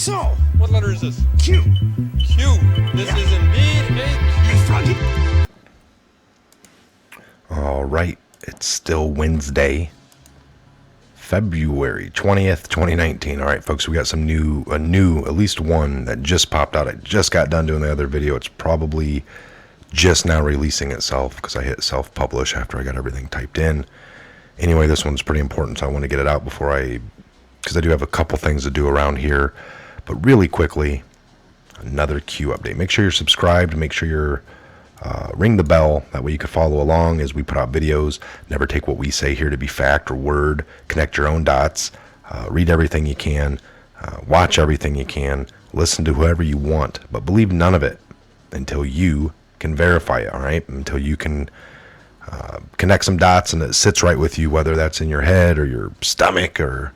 So, What letter is this? Q. Q. This is indeed a Q. All right, it's still Wednesday, February 20th, 2019. All right, folks, we got some at least one that just popped out. I just got done doing the other video. It's probably just now releasing itself because I hit self-publish after I got everything typed in. Anyway, this one's pretty important, so I want to get it out because I do have a couple things to do around here. But really quickly, another Q update. Make sure you're subscribed. Make sure you're ring the bell. That way you can follow along as we put out videos. Never take what we say here to be fact or word. Connect your own dots. Read everything you can. Watch everything you can. Listen to whoever you want. But believe none of it until you can verify it, all right? Until you can connect some dots and it sits right with you, whether that's in your head or your stomach or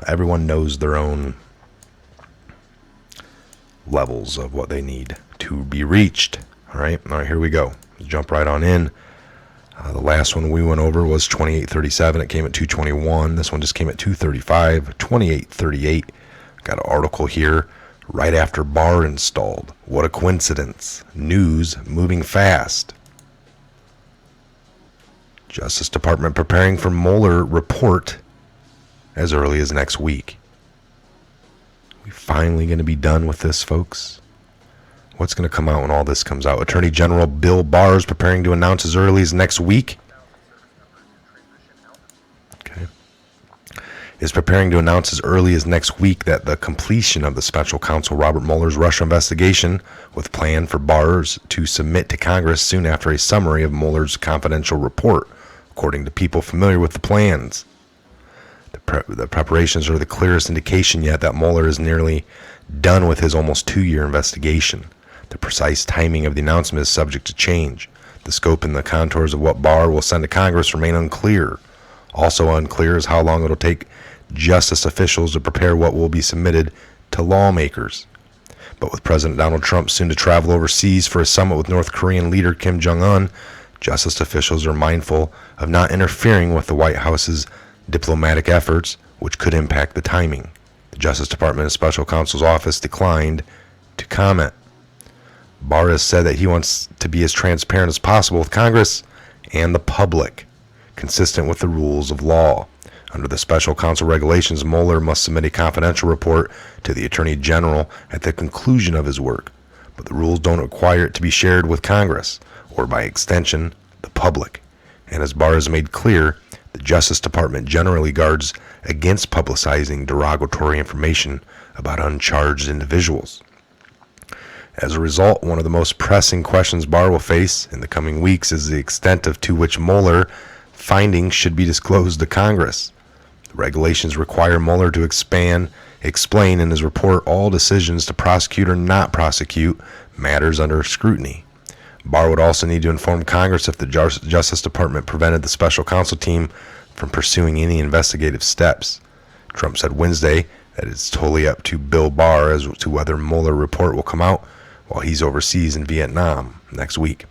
everyone knows their own levels of what they need to be reached. All right, here we go. Let's jump right on in. The last one we went over was 2837. It came at 221. This one just came at 235. 2838. Got an article here right after Barr installed. What a coincidence. News moving fast. Justice Department preparing for Mueller report as early as next week. We finally going to be done with this, folks? What's going to come out when all this comes out? Attorney General Bill Barr is preparing to announce as early as next week. Okay. Is preparing to announce as early as next week that the completion of the special counsel Robert Mueller's Russia investigation, with plan for Barr to submit to Congress soon after a summary of Mueller's confidential report, according to people familiar with the plans. The preparations are the clearest indication yet that Mueller is nearly done with his almost 2-year investigation. The precise timing of the announcement is subject to change. The scope and the contours of what Barr will send to Congress remain unclear. Also unclear is how long it will take justice officials to prepare what will be submitted to lawmakers. But with President Donald Trump soon to travel overseas for a summit with North Korean leader Kim Jong-un, justice officials are mindful of not interfering with the White House's diplomatic efforts, which could impact the timing. The Justice Department and Special Counsel's office declined to comment. Barr has said that he wants to be as transparent as possible with Congress and the public, consistent with the rules of law. Under the Special Counsel regulations, Mueller must submit a confidential report to the Attorney General at the conclusion of his work, but the rules don't require it to be shared with Congress, or by extension, the public. And as Barr has made clear, the Justice Department generally guards against publicizing derogatory information about uncharged individuals. As a result, one of the most pressing questions Barr will face in the coming weeks is the extent to which Mueller findings should be disclosed to Congress. The regulations require Mueller to explain in his report all decisions to prosecute or not prosecute matters under scrutiny. Barr would also need to inform Congress if the Justice Department prevented the special counsel team from pursuing any investigative steps. Trump said Wednesday that it's totally up to Bill Barr as to whether Mueller report will come out while he's overseas in Vietnam next week.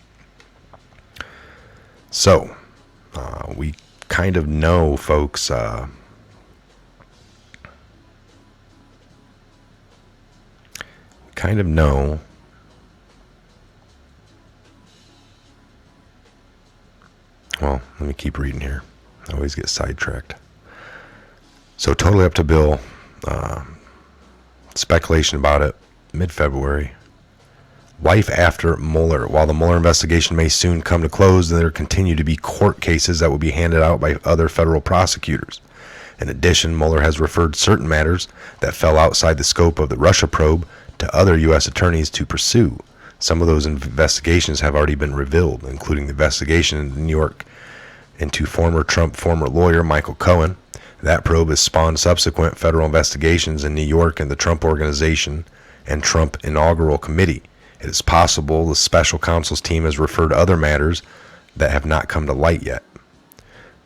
So, we kind of know, folks, well, let me keep reading here. I always get sidetracked. So totally up to Bill. Speculation about it. Mid-February. Life after Mueller. While the Mueller investigation may soon come to close, there continue to be court cases that will be handed out by other federal prosecutors. In addition, Mueller has referred certain matters that fell outside the scope of the Russia probe to other U.S. attorneys to pursue. Some of those investigations have already been revealed, including the investigation in New York into former lawyer Michael Cohen. That probe has spawned subsequent federal investigations in New York and the Trump Organization and Trump Inaugural Committee. It is possible the special counsel's team has referred other matters that have not come to light yet.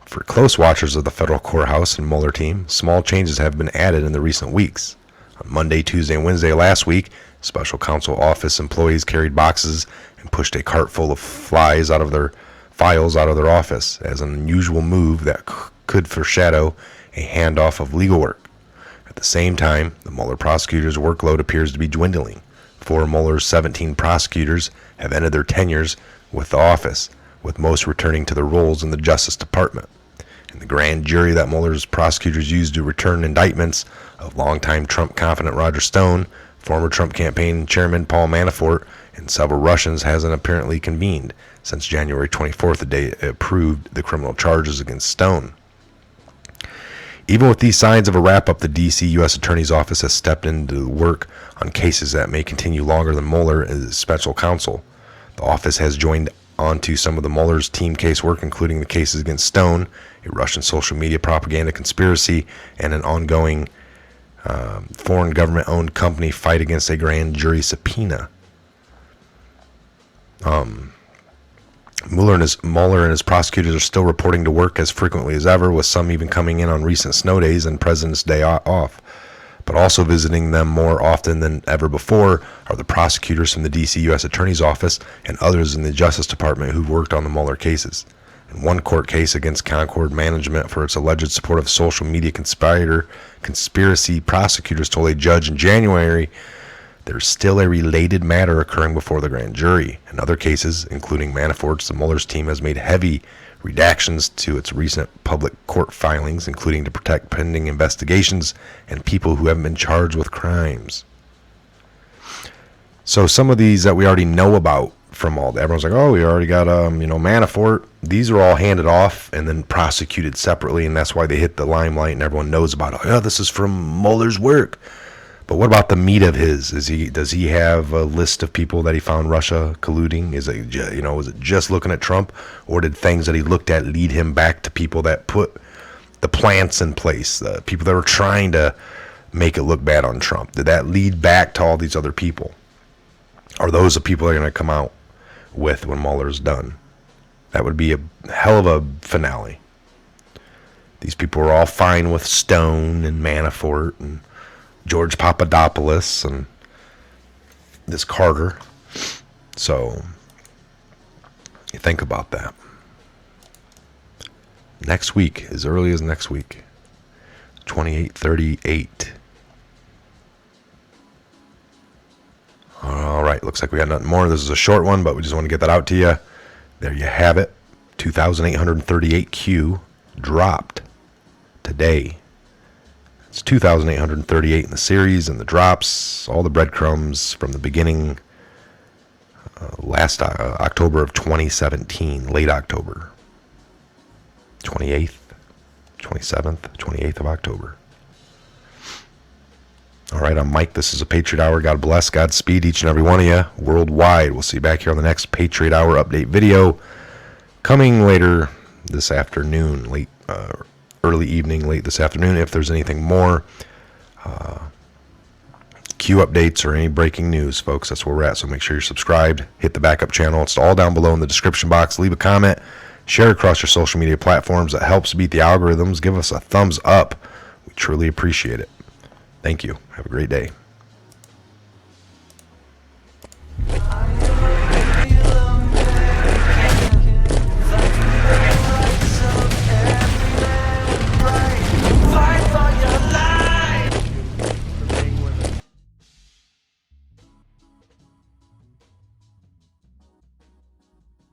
For close watchers of the federal courthouse and Mueller team, small changes have been added in the recent weeks. On Monday, Tuesday, and Wednesday last week, special counsel office employees carried boxes and pushed a cart full of files out of their office as an unusual move that could foreshadow a handoff of legal work. At the same time, the Mueller prosecutors' workload appears to be dwindling. 4 of Mueller's 17 prosecutors have ended their tenures with the office, with most returning to their roles in the Justice Department. And the grand jury that Mueller's prosecutors used to return indictments of longtime Trump confidant Roger Stone, former Trump campaign chairman Paul Manafort, and several Russians hasn't apparently convened since January 24th, the day it approved the criminal charges against Stone. Even with these signs of a wrap-up, the D.C. U.S. Attorney's Office has stepped into work on cases that may continue longer than Mueller as special counsel. The office has joined onto some of the Mueller's team casework, including the cases against Stone, a Russian social media propaganda conspiracy, and an ongoing foreign government-owned company fight against a grand jury subpoena. Mueller and his prosecutors are still reporting to work as frequently as ever, with some even coming in on recent snow days and President's Day off. But also visiting them more often than ever before are the prosecutors from the D.C. U.S. Attorney's Office and others in the Justice Department who've worked on the Mueller cases. In one court case against Concord Management for its alleged support of social media conspiracy, prosecutors told a judge in January there's still a related matter occurring before the grand jury. In other cases, including Manafort's, the Mueller's team has made heavy redactions to its recent public court filings, including to protect pending investigations and people who haven't been charged with crimes. So some of these that we already know about from all that, everyone's like, oh, we already got Manafort. These are all handed off and then prosecuted separately, and that's why they hit the limelight and everyone knows about it. Oh, this is from Mueller's work. But what about the meat of his? Does he have a list of people that he found Russia colluding? Is it just looking at Trump, or did things that he looked at lead him back to people that put the plants in place, the people that were trying to make it look bad on Trump? Did that lead back to all these other people? Are those the people that are going to come out with when Mueller's done? That would be a hell of a finale. These people are all fine with Stone and Manafort and George Papadopoulos and this Carter. So you think about that. Next week, as early as next week, 2838. All right, looks like we got nothing more. This is a short one, but we just want to get that out to you. There you have it. 2,838 Q dropped today. It's 2,838 in the series, and the drops, all the breadcrumbs from the beginning, last October of 2017, late October, 28th, 27th, 28th of October. All right, I'm Mike. This is a Patriot Hour. God bless, Godspeed each and every one of you worldwide. We'll see you back here on the next Patriot Hour update video coming later this afternoon, early evening, late this afternoon. If there's anything more, Q updates or any breaking news, folks, that's where we're at. So make sure you're subscribed. Hit the backup channel. It's all down below in the description box. Leave a comment. Share across your social media platforms. That helps beat the algorithms. Give us a thumbs up. We truly appreciate it. Thank you. Have a great day.